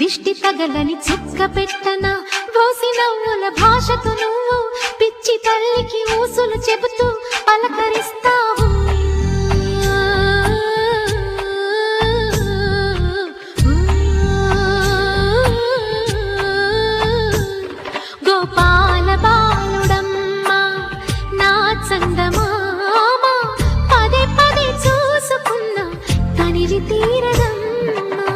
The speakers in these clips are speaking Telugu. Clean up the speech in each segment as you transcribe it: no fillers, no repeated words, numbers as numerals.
దిష్టి తగలని చుక్క పెట్టనా బోసి నవ్వుల భాషతో నువ్వు పిచ్చి తల్లికి ఊసులు చెబుతూ పలకరిస్తావు గోపాల బాలుడమ్మ నా చందమామ పదే పదే చూసుకున్నా కనివి తీరదమ్మా.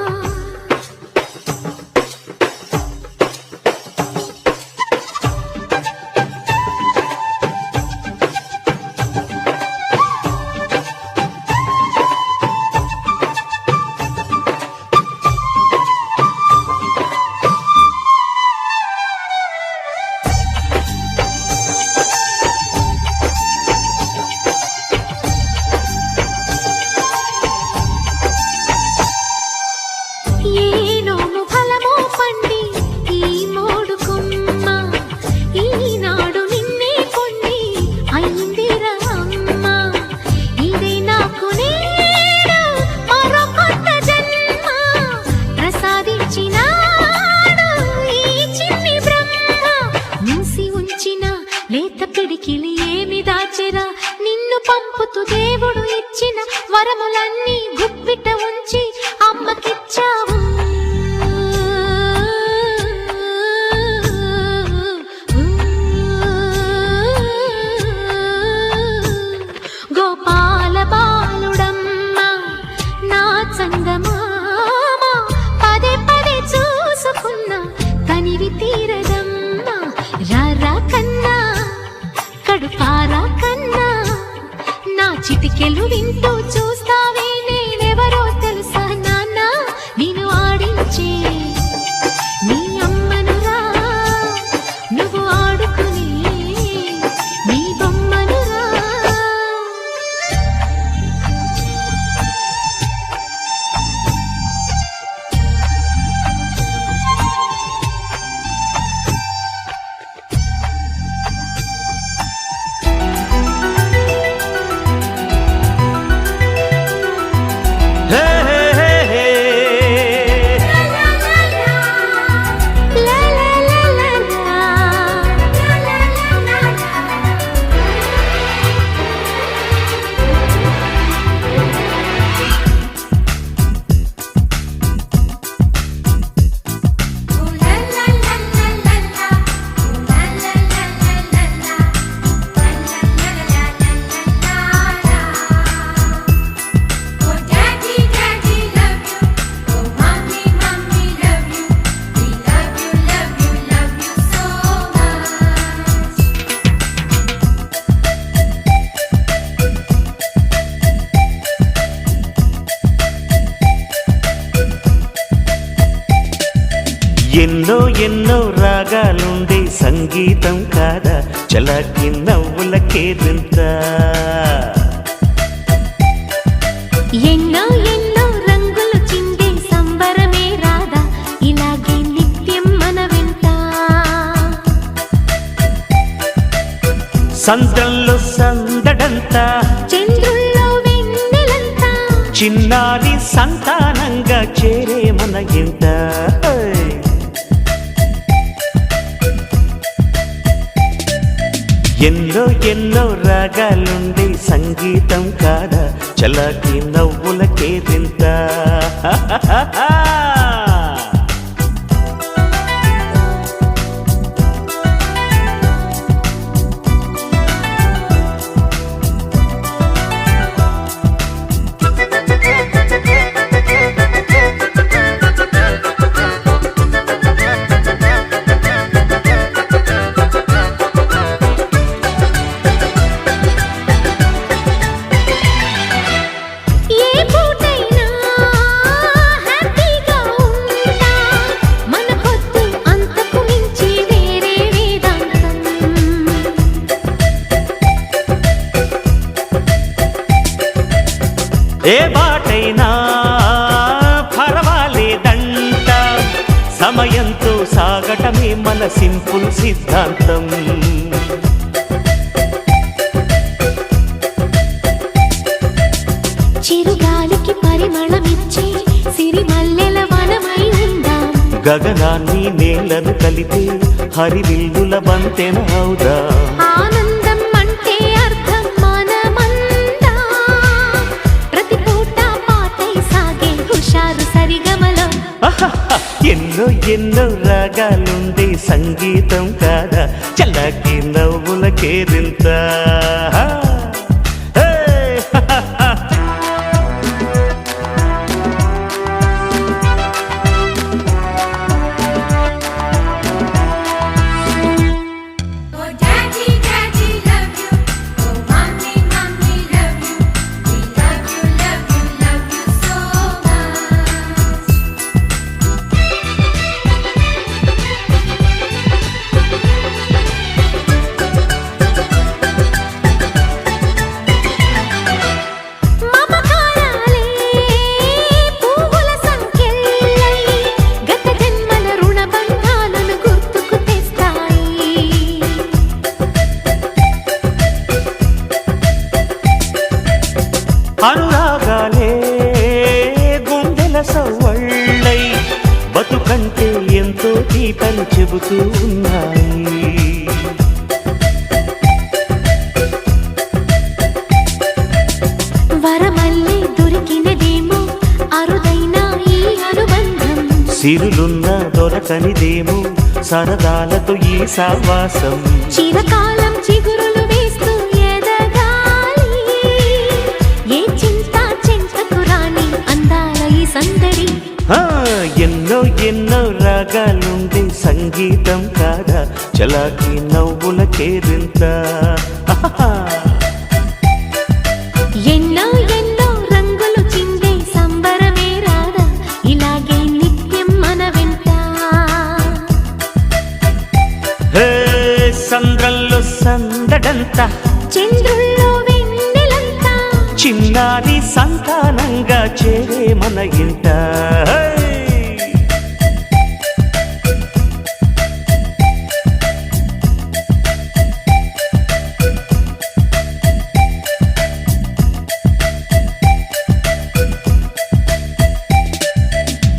లేత పిడికిలి ఏమి దాచెరా నిన్ను పంపుతూ దేవుడు ఇచ్చిన వరములన్నీ గుప్పిట ఉంచి అమ్మకిచ్చావు. గోపాల బాలుడమ్మ నా చందమామ పదే పదే చూసుకున్నా కనివి తీరదమ్మా. రారా కన్నా కడుపారా కన్నా నా చిటికెలు వింటూ చూస్తావే నేనెవరో తెలుసా నాన్న నేను ఆడించే నీ అమ్మనురా నువ్వు ఆడుకుని నీ బొమ్మనురా. ఎన్నో ఎన్నో రాగాలుండే సంగీతం కాదా చలాకి నవ్వులకేరింత. ఎన్నో ఎన్నో రంగులు చిందే సంబరమే రాదా ఇలాగే నిత్యం మన వింట. సంద్రంలో సందడంతా చంద్రుల్లో వెన్నెలంతా చిన్నారి సంతానంగా చేరే మన ఇంట. ఎన్నో ఎన్నో రాగాలుండే సంగీతం కాదా చలాకి నవ్వులకేరింత. ఏ బాటైనా పర్వాలేదంట సమయంతో సాగటమే మన సింపుల్ సిద్ధాంతం. చిరుగాలికి పరిమళమిచ్చే సిరిమల్లెల వనమై ఉందాం గగనాన్ని నేలను కలిపే హరివిల్లుల బంతెన అవుదా ఆనందం అంటే అర్థం మనమందా ప్రతి పూట పాటై సాగే హుషారు సరిగమలో ఎన్నో ఎన్నో రాగాలుండే సంగీతం కాదా చల్లకి నవ్వుల Kerintha Oh daddy, daddy love you. Oh mommy, mommy love you. We love you, love you, love you so much. మమకారాలే పువ్వుల సంఖ్యలై గత జన్మల రుణ బంధాలను గుర్తుకు తెస్తాయి అనురాగాలే గుండెల సవ్వళ్ళై బతుకంటే ఎంతో తీపని చెబుతూ ఉన్నాయి వరమల్లే దొరికినదేమో అరుదైన ఈ అనుబంధం సిరులున్న దొరకనిదేమో సరదాలతో ఈ సావాసం చిరకాలం చిగురులు వేస్తూ ఎదగాలి ఏ చింత చింతకు రాని అందాల ఈ సందడి ఆ, ఎన్నో ఎన్నో రాగాలుండే సంగీతం కాదా చలాకి నవ్వుల కేరింత ఎన్నో ఎన్నో రంగులు చిందే సంబరమే రాదా ఇలాగే నిత్యం మన వెంట హే సంద్రంలో సందడంతా చంద్రుల్లో వెన్నెలంతా చిన్నారి సంతానంగా చేరే మన ఇంట